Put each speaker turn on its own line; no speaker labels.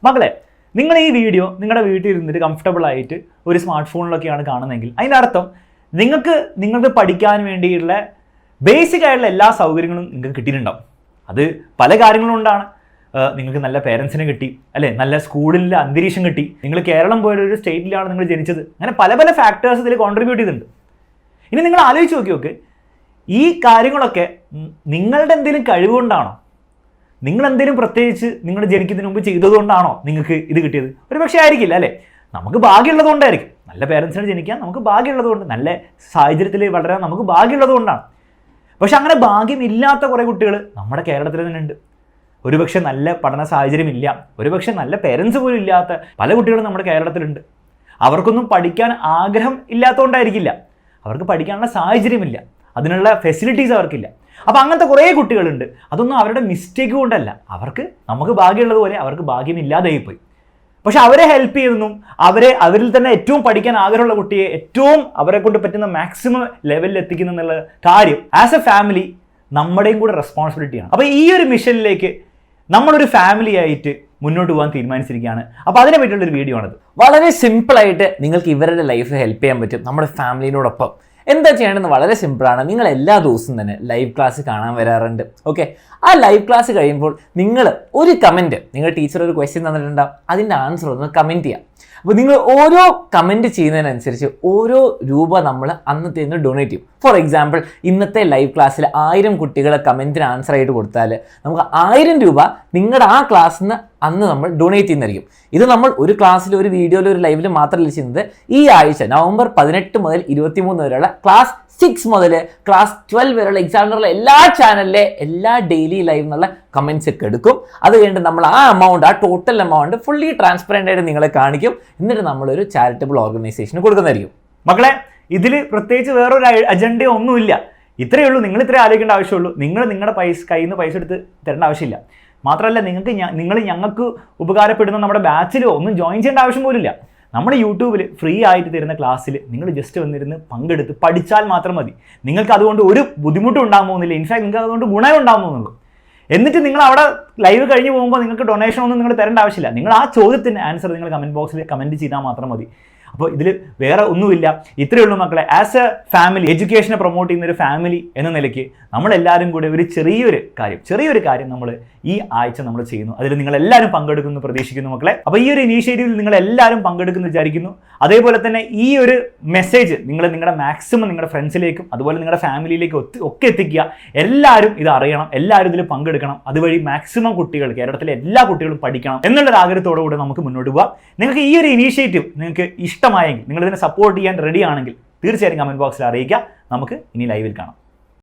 മക്കളെ, നിങ്ങൾ ഈ വീഡിയോ നിങ്ങളുടെ വീട്ടിൽ ഇരുന്നിട്ട് കംഫർട്ടബിൾ ആയിട്ട് ഒരു സ്മാർട്ട് ഫോണിലൊക്കെയാണ് കാണുന്നതെങ്കിൽ അതിൻ്റെ അർത്ഥം നിങ്ങൾക്ക് പഠിക്കാൻ വേണ്ടിയുള്ള ബേസിക് ആയിട്ടുള്ള എല്ലാ സൗകര്യങ്ങളും നിങ്ങൾക്ക് കിട്ടിയിട്ടുണ്ടാവും. അത് പല കാര്യങ്ങളും കൊണ്ടാണ്. നിങ്ങൾക്ക് നല്ല പേരൻസിനെ കിട്ടി, അല്ലേ, നല്ല സ്കൂളിലെ അന്തരീക്ഷം കിട്ടി, നിങ്ങൾ കേരളം പോലൊരു സ്റ്റേറ്റിലാണ് നിങ്ങൾ ജനിച്ചത്, അങ്ങനെ പല പല ഫാക്ടേഴ്സ് ഇതിൽ കോൺട്രിബ്യൂട്ട് ചെയ്തിട്ടുണ്ട്. ഇനി നിങ്ങൾ ആലോചിച്ച് നോക്കി ഈ കാര്യങ്ങളൊക്കെ നിങ്ങളുടെ എന്തെങ്കിലും കഴിവുകൊണ്ടാണോ, നിങ്ങൾ എന്തെങ്കിലും പ്രത്യേകിച്ച് നിങ്ങൾ ജനിക്കുന്നതിന് മുമ്പ് ചെയ്തതുകൊണ്ടാണോ നിങ്ങൾക്ക് ഇത് കിട്ടിയത്? ഒരു പക്ഷേ ആയിരിക്കില്ല, അല്ലേ? നമുക്ക് ഭാഗ്യമുള്ളത് കൊണ്ടായിരിക്കും. നല്ല പേരൻസിനെ ജനിക്കാൻ നമുക്ക് ഭാഗ്യമുള്ളത് കൊണ്ട്, നല്ല സാഹചര്യത്തിൽ വളരാൻ നമുക്ക് ഭാഗ്യമുള്ളത് കൊണ്ടാണ്. പക്ഷെ അങ്ങനെ ഭാഗ്യമില്ലാത്ത കുറേ കുട്ടികൾ നമ്മുടെ കേരളത്തിൽ തന്നെ ഉണ്ട്. ഒരുപക്ഷെ നല്ല പഠന സാഹചര്യമില്ല, ഒരുപക്ഷെ നല്ല പേരൻസ് പോലും ഇല്ലാത്ത പല കുട്ടികളും നമ്മുടെ കേരളത്തിലുണ്ട്. അവർക്കൊന്നും പഠിക്കാൻ ആഗ്രഹം ഇല്ലാത്തതുകൊണ്ടായിരിക്കില്ല, അവർക്ക് പഠിക്കാനുള്ള സാഹചര്യമില്ല, അതിനുള്ള ഫെസിലിറ്റീസ് അവർക്കില്ല. അപ്പോൾ അങ്ങനത്തെ കുറേ കുട്ടികളുണ്ട്. അതൊന്നും അവരുടെ മിസ്റ്റേക്ക് കൊണ്ടല്ല, നമുക്ക് ഭാഗ്യമുള്ളതുപോലെ അവർക്ക് ഭാഗ്യമില്ലാതെയായി പോയി. പക്ഷെ അവരെ ഹെൽപ്പ് ചെയ്യുന്നതും അവരിൽ തന്നെ ഏറ്റവും പഠിക്കാൻ ആഗ്രഹമുള്ള കുട്ടിയെ ഏറ്റവും അവരെ കൊണ്ട് പറ്റുന്ന മാക്സിമം ലെവലിൽ എത്തിക്കുന്നു എന്നുള്ള കാര്യം ആസ് എ ഫാമിലി നമ്മുടെയും കൂടെ റെസ്പോൺസിബിലിറ്റിയാണ്. അപ്പോൾ ഈ ഒരു മിഷനിലേക്ക് നമ്മളൊരു ഫാമിലി ആയിട്ട് മുന്നോട്ട് പോകാൻ തീരുമാനിച്ചിരിക്കുകയാണ്. അപ്പോൾ അതിനെ പറ്റിയുള്ളൊരു വീഡിയോ ആണിത്.
വളരെ സിമ്പിളായിട്ട് നിങ്ങൾക്ക് ഇവരുടെ ലൈഫ് ഹെൽപ്പ് ചെയ്യാൻ പറ്റും നമ്മുടെ ഫാമിലിനോടൊപ്പം. എന്താ ചെയ്യേണ്ടതെന്ന് വളരെ സിമ്പിളാണ്. നിങ്ങൾ എല്ലാ ദിവസവും തന്നെ ലൈവ് ക്ലാസ് കാണാൻ വരാറുണ്ട്. ഓക്കെ, ആ ലൈവ് ക്ലാസ് കഴിയുമ്പോൾ നിങ്ങൾ ഒരു കമൻറ്റ്, നിങ്ങളുടെ ടീച്ചർ ഒരു ക്വസ്റ്റ്യൻ തന്നിട്ടുണ്ടാവും, അതിൻ്റെ ആൻസർ ഒന്ന് കമൻറ്റ് ചെയ്യാം. അപ്പോൾ നിങ്ങൾ ഓരോ കമൻറ്റ് ചെയ്യുന്നതിനനുസരിച്ച് ഓരോ രൂപ നമ്മൾ അന്നത്തെ ഡൊണേറ്റ് ചെയ്യും. ഫോർ എക്സാമ്പിൾ, ഇന്നത്തെ ലൈവ് ക്ലാസ്സിൽ 1000 കുട്ടികൾ കമൻറ്റിന് ആൻസർ ആയിട്ട് കൊടുത്താൽ നമുക്ക് 1000 രൂപ നിങ്ങളുടെ ആ ക്ലാസ്സിൽ നിന്ന് അന്ന് നമ്മൾ ഡൊണേറ്റ് ചെയ്യുന്നതായിരിക്കും. ഇത് നമ്മൾ ഒരു ക്ലാസ്സിൽ, ഒരു വീഡിയോയിൽ, ഒരു ലൈവിൽ മാത്രമല്ല ചെയ്യുന്നത്. ഈ ആഴ്ച നവംബർ 18 മുതൽ 23 വരെയുള്ള ക്ലാസ് 6 മുതൽ ക്ലാസ് 12 വരെയുള്ള എക്സാമിനുള്ള എല്ലാ ചാനലിലെ എല്ലാ ഡെയിലി ലൈവ് എന്നുള്ള കമൻറ്റ്സ് ഒക്കെ എടുക്കും. അത് കഴിഞ്ഞിട്ട് നമ്മൾ ആ ടോട്ടൽ എമൗണ്ട് ഫുള്ളി ട്രാൻസ്പെറൻ്റ് ആയിട്ട് നിങ്ങളെ കാണിക്കും. എന്നിട്ട് നമ്മളൊരു ചാരിറ്റബിൾ ഓർഗനൈസേഷന് കൊടുക്കുന്നതായിരിക്കും.
മക്കളെ, ഇതിൽ പ്രത്യേകിച്ച് വേറൊരു അജണ്ടയോ ഒന്നുമില്ല. ഇത്രയേ ഉള്ളൂ. നിങ്ങൾ ഇത്രയും ആലോചിക്കേണ്ട ആവശ്യമുള്ളൂ. നിങ്ങളുടെ കയ്യിൽ നിന്ന് പൈസ എടുത്ത് തരേണ്ട ആവശ്യമില്ല. മാത്രമല്ല, ഞങ്ങൾക്ക് ഉപകാരപ്പെടുന്ന നമ്മുടെ ബാച്ചിലോ ഒന്നും ജോയിൻ ചെയ്യേണ്ട ആവശ്യം പോലില്ല. നമ്മുടെ യൂട്യൂബിൽ ഫ്രീ ആയിട്ട് തരുന്ന ക്ലാസ്സിൽ നിങ്ങൾ ജസ്റ്റ് വന്നിരുന്ന് പങ്കെടുത്ത് പഠിച്ചാൽ മാത്രം മതി. നിങ്ങൾക്ക് അതുകൊണ്ട് ഒരു ബുദ്ധിമുട്ടും ഉണ്ടാകാൻ പോകുന്നില്ല. ഇൻഫാക്ട് നിങ്ങൾക്ക് അതുകൊണ്ട് ഗുണം ഉണ്ടാകാൻ പോകുന്നുള്ളൂ. എന്നിട്ട് നിങ്ങൾ അവിടെ ലൈവ് കഴിഞ്ഞ് പോകുമ്പോൾ നിങ്ങൾക്ക് ഡൊണേഷൻ ഒന്നും നിങ്ങൾ തരേണ്ട ആവശ്യമില്ല. നിങ്ങൾ ആ ചോദ്യത്തിന് ആൻസർ നിങ്ങൾ കമൻറ്റ് ബോക്സിൽ കമൻറ്റ് ചെയ്താൽ മാത്രം മതി. അപ്പോൾ ഇതിൽ വേറെ ഒന്നുമില്ല. ഇത്രയേ ഉള്ളൂ മക്കളെ. ആസ് എ ഫാമിലി, എഡ്യൂക്കേഷനെ പ്രൊമോട്ട് ചെയ്യുന്ന ഒരു ഫാമിലി എന്ന നിലയ്ക്ക് നമ്മളെല്ലാവരും കൂടെ ഒരു ചെറിയൊരു കാര്യം നമ്മൾ ഈ ആഴ്ച നമ്മൾ ചെയ്യുന്നു. അതിൽ നിങ്ങളെല്ലാവരും പങ്കെടുക്കുന്നു പ്രതീക്ഷിക്കുന്നു മക്കളെ. അപ്പോൾ ഈ ഒരു ഇനീഷ്യേറ്റീവിൽ നിങ്ങളെല്ലാവരും പങ്കെടുക്കുന്നു വിചാരിക്കുന്നു. അതേപോലെ തന്നെ ഈ ഒരു മെസ്സേജ് നിങ്ങളുടെ മാക്സിമം നിങ്ങളുടെ ഫ്രണ്ട്സിലേക്കും അതുപോലെ നിങ്ങളുടെ ഫാമിലിയിലേക്കും ഒക്കെ എത്തിക്കുക. എല്ലാവരും ഇത് അറിയണം, എല്ലാവരും ഇതിൽ പങ്കെടുക്കണം. അതുവഴി മാക്സിമം കുട്ടികൾ, കേരളത്തിലെ എല്ലാ കുട്ടികളും പഠിക്കണം എന്നുള്ളൊരു ആഗ്രഹത്തോടുകൂടെ നമുക്ക് മുന്നോട്ട് പോകാം. നിങ്ങൾക്ക് ഈ ഒരു ഇനീഷ്യേറ്റീവ് നിങ്ങൾക്ക് ഇഷ്ടമായെങ്കിൽ, നിങ്ങളിതിനെ സപ്പോർട്ട് ചെയ്യാൻ റെഡി ആണെങ്കിൽ തീർച്ചയായും കമൻറ്റ് ബോക്സിൽ അറിയിക്കുക. നമുക്ക് ഇനി ലൈവിൽ കാണാം.